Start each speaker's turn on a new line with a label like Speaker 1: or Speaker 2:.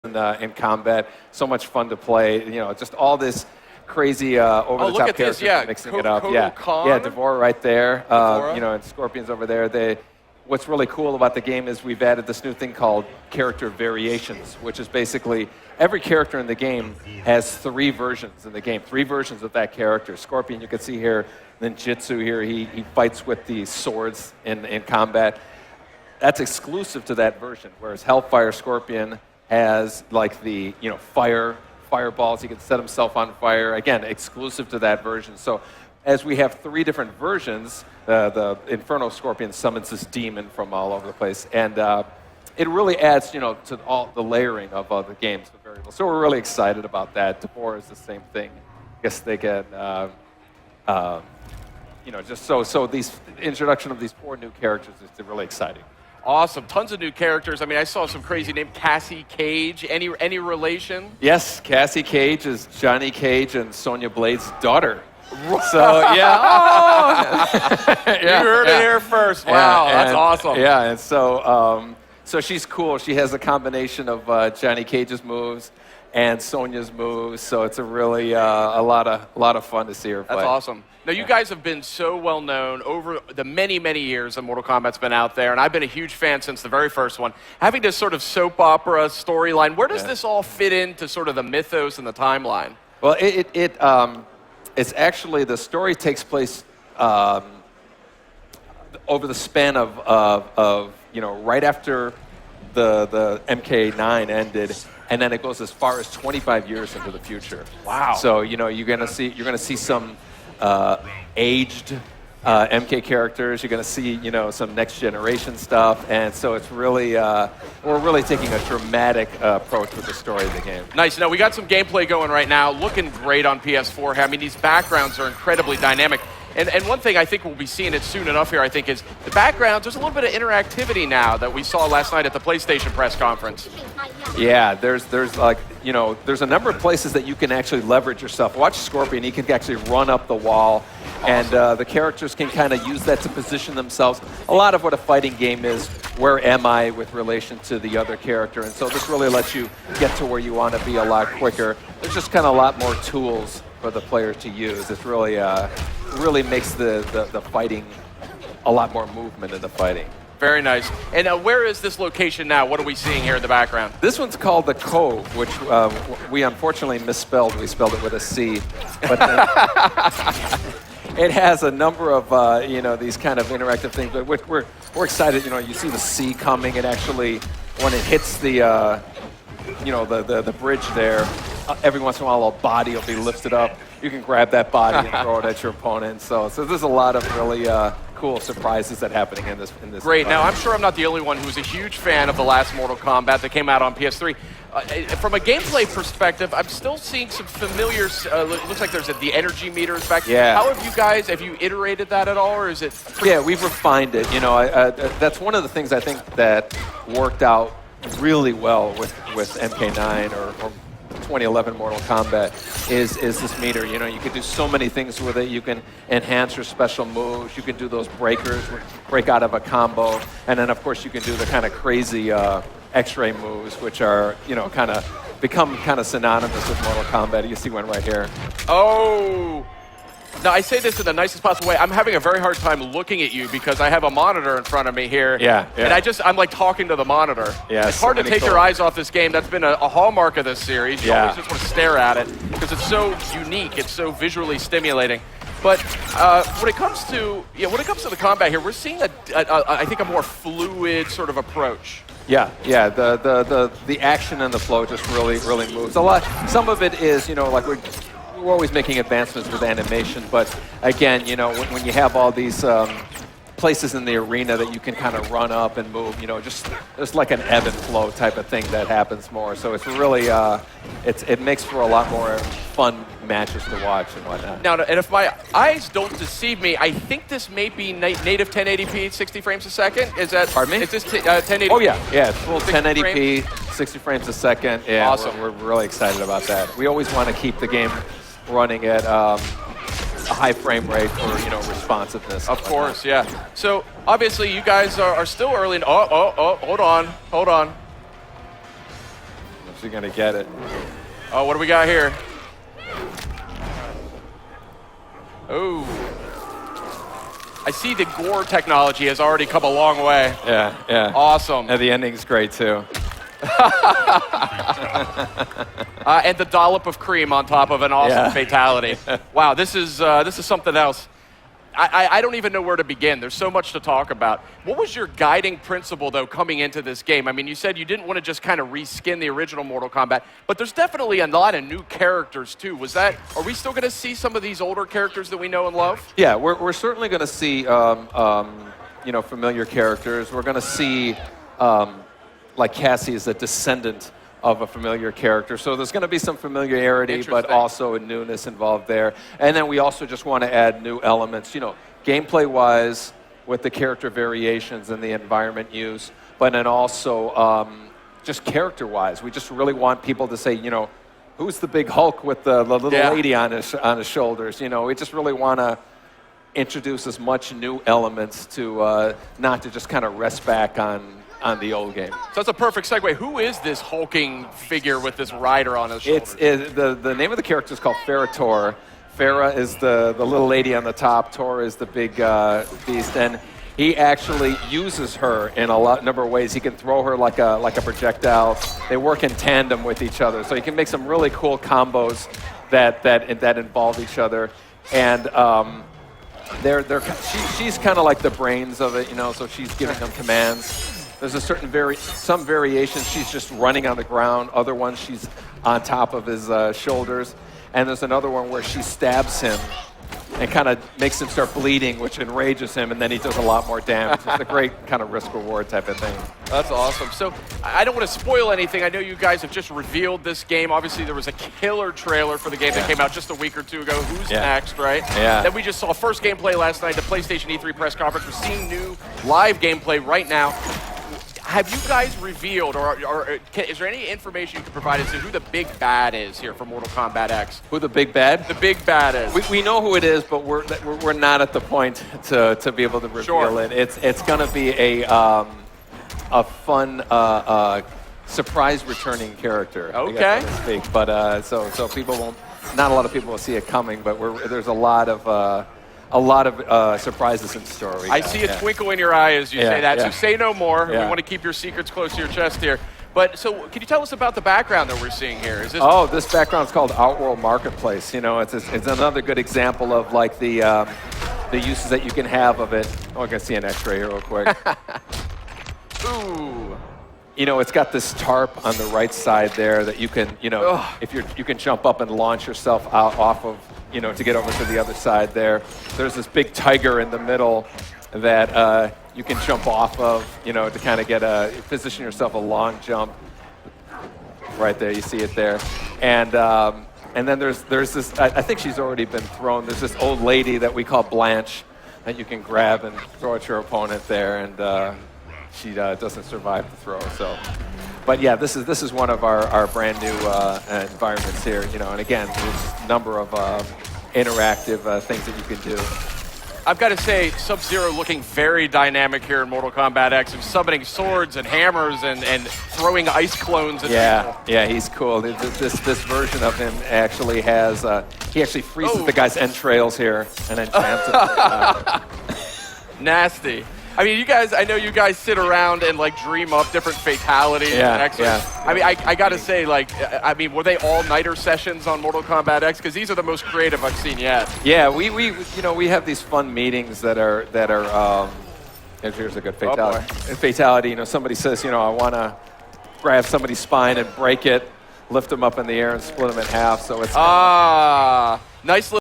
Speaker 1: in combat. So much fun to play. You know, just all this crazy over-the-top characters mixing it up. Yeah, Devore right there. You know, and Scorpion's over there. What's really cool about the game is we've added this new thing called character variations, which is basically every character in the game has 3 versions in the game, 3 versions of that character. Scorpion, you can see here, then Jitsu here, he fights with the swords in combat. That's exclusive to that version, whereas Hellfire Scorpion has like the, you know, fireballs, he can set himself on fire. Again, exclusive to that version. So as we have 3 different versions, the Inferno Scorpion summons this demon from all over the place, and it really adds, you know, to all the layering of the games, the variables. So we're really excited about that. Devore is the same thing. I guess they get, you know, just so these introduction of these 4 new characters is really exciting.
Speaker 2: Awesome, tons of new characters. I mean, I saw some crazy name, Cassie Cage. Any relation?
Speaker 1: Yes, Cassie Cage is Johnny Cage and Sonya Blade's daughter. So yeah,
Speaker 2: you heard it here first. Wow, that's awesome.
Speaker 1: Yeah, and so so she's cool. She has a combination of Johnny Cage's moves and Sonya's moves. So it's a really a lot of fun to see her play.
Speaker 2: That's awesome. Now, you guys have been so well known over the many, many years that Mortal Kombat's been out there, and I've been a huge fan since the very first one. Having this sort of soap opera storyline, where does this all fit into sort of the mythos and the timeline?
Speaker 1: Well, it's actually, the story takes place over the span of you know, right after the MK9 ended, and then it goes as far as 25 years into the future.
Speaker 2: Wow.
Speaker 1: So, you know, you're gonna see some aged MK characters. You're going to see, you know, some next generation stuff, and so it's really we're really taking a dramatic approach with the story of the game.
Speaker 2: Nice. Now we got some gameplay going right now, looking great on PS4. I mean, these backgrounds are incredibly dynamic. And one thing I think we'll be seeing it soon enough here, I think, is the backgrounds. There's a little bit of interactivity now that we saw last night at the PlayStation press conference.
Speaker 1: Yeah, there's like, you know, there's a number of places that you can actually leverage yourself. Watch Scorpion, he can actually run up the wall, and the characters can kind of use that to position themselves. A lot of what a fighting game is, where am I with relation to the other character, and so this really lets you get to where you want to be a lot quicker. There's just kind of a lot more tools for the player to use. It's really really makes the fighting a lot more movement in the fighting.
Speaker 2: Very nice. And where is this location now? What are we seeing here in the background?
Speaker 1: This one's called the Cove, which we unfortunately misspelled. We spelled it with a C. But it has a number of you know, these kind of interactive things. But we're excited. You know, you see the sea coming. It actually, when it hits the you know, the bridge there, every once in a while a body will be lifted up. You can grab that body and throw it at your opponent. So there's a lot of really cool surprises that are happening in this.
Speaker 2: Great. Now, I'm sure I'm not the only one who's a huge fan of the last Mortal Kombat that came out on PS3. From a gameplay perspective, I'm still seeing some familiar. Looks like there's the energy meters back.
Speaker 1: Yeah.
Speaker 2: How have you iterated that at all, or is it?
Speaker 1: Yeah, we've refined it. You know, that's one of the things I think that worked out really well with MK9 or 2011 Mortal Kombat is this meter. You know, you can do so many things with it. You can enhance your special moves. You can do those breakers, break out of a combo, and then of course you can do the kind of crazy X-ray moves, which are, you know, kind of become kind of synonymous with Mortal Kombat. You see one right here.
Speaker 2: Oh. Now, I say this in the nicest possible way. I'm having a very hard time looking at you because I have a monitor in front of me here.
Speaker 1: Yeah.
Speaker 2: And I'm like talking to the monitor.
Speaker 1: Yeah,
Speaker 2: it's hard to take your eyes off this game. That's been a hallmark of this series. You always just want to stare at it because it's so unique. It's so visually stimulating. But when it comes to the combat here, we're seeing I think a more fluid sort of approach.
Speaker 1: Yeah. The action and the flow just really moves a lot. Some of it is, you know, like we're always making advancements with animation, but again, you know, when you have all these places in the arena that you can kind of run up and move, you know, just like an ebb and flow type of thing that happens more. So it's really, it makes for a lot more fun matches to watch and whatnot.
Speaker 2: Now, and if my eyes don't deceive me, I think this may be native 1080p, 60 frames a second. Is that?
Speaker 1: Pardon me?
Speaker 2: Is this 1080p?
Speaker 1: Oh yeah, it's full 1080p, 60 frames a second. Yeah,
Speaker 2: awesome.
Speaker 1: We're really excited about that. We always want to keep the game running at a high frame rate for, you know, responsiveness.
Speaker 2: Of course, yeah. So obviously you guys are still early. Hold on.
Speaker 1: actually going to get it.
Speaker 2: Oh, what do we got here? Oh. I see the gore technology has already come a long way.
Speaker 1: Yeah, yeah.
Speaker 2: Awesome.
Speaker 1: And the ending's great, too.
Speaker 2: And the dollop of cream on top of an awesome fatality. Wow, this is something else. I don't even know where to begin. There's so much to talk about. What was your guiding principle, though, coming into this game? I mean, you said you didn't want to just kind of reskin the original Mortal Kombat, but there's definitely a lot of new characters, too. Are we still going to see some of these older characters that we know and love?
Speaker 1: Yeah, we're certainly going to see, you know, familiar characters. We're going to see, like Cassie is a descendant of a familiar character. So there's going to be some familiarity, but also a newness involved there. And then we also just want to add new elements, you know, gameplay-wise with the character variations and the environment use, but then also just character-wise. We just really want people to say, you know, who's the big Hulk with the little lady on his shoulders? You know, we just really want to introduce as much new elements to not to just kind of rest back on the old game.
Speaker 2: So that's a perfect segue. Who is this hulking figure with this rider on his shoulder?
Speaker 1: The name of the character is called Ferra Torr. Ferra is the little lady on the top. Torr is the big beast, and he actually uses her in a number of ways. He can throw her like a projectile. They work in tandem with each other, so you can make some really cool combos that involve each other. And she's kind of like the brains of it, you know. So she's giving them commands. There's a some variations she's just running on the ground. Other ones she's on top of his shoulders. And there's another one where she stabs him and kind of makes him start bleeding, which enrages him, and then he does a lot more damage. It's a great kind of risk-reward type of thing.
Speaker 2: That's awesome. So I don't want to spoil anything. I know you guys have just revealed this game. Obviously, there was a killer trailer for the game that came out just a week or two ago. Who's next, right?
Speaker 1: Yeah.
Speaker 2: Then we just saw first gameplay last night, the PlayStation E3 press conference. We're seeing new live gameplay right now. Have you guys revealed, or is there any information you can provide as to who the big bad is here for Mortal Kombat X?
Speaker 1: Who the big bad?
Speaker 2: The big bad is.
Speaker 1: We know who it is, but we're not at the point to be able to reveal it. It's going to be a fun surprise returning character.
Speaker 2: Okay.
Speaker 1: I guess, so to speak. But so people won't. Not a lot of people will see it coming, but there's a lot of surprises in store.
Speaker 2: I see a twinkle in your eye as you say that, so say no more.
Speaker 1: Yeah.
Speaker 2: We want to keep your secrets close to your chest here. But so can you tell us about the background that we're seing here? Is this
Speaker 1: this background is called Outworld Marketplace. You know, it's another good example of like the uses that you can have of it. Oh, I can see an X-ray here real quick.
Speaker 2: Ooh.
Speaker 1: You know, it's got this tarp on the right side there that you can, you know, you can jump up and launch yourself out off of, you know, to get over to the other side there. There's this big tiger in the middle that you can jump off of, you know, to kind of position yourself a long jump. Right there, you see it there. And then there's this, I think she's already been thrown. There's this old lady that we call Blanche that you can grab and throw at your opponent there, and she doesn't survive the throw. So, but yeah, this is one of our brand new environments here. You know, and again, there's a number of interactive things that you can do.
Speaker 2: I've got to say, Sub-Zero looking very dynamic here in Mortal Kombat X, and summoning swords and hammers and throwing ice clones at people.
Speaker 1: Yeah, he's cool. This version of him actually has he actually freezes the guy's entrails here and then jams it.
Speaker 2: Nasty. I mean, I know you guys sit around and like dream up different fatalities. I mean, I got to say, like, I mean, were they all-nighter sessions on Mortal Kombat X? Because these are the most creative I've seen yet.
Speaker 1: Yeah, we have these fun meetings that are here's a good fatality. Fatality, you know, somebody says, you know, I want to grab somebody's spine and break it, lift them up in the air and split them in half. So it's
Speaker 2: nice little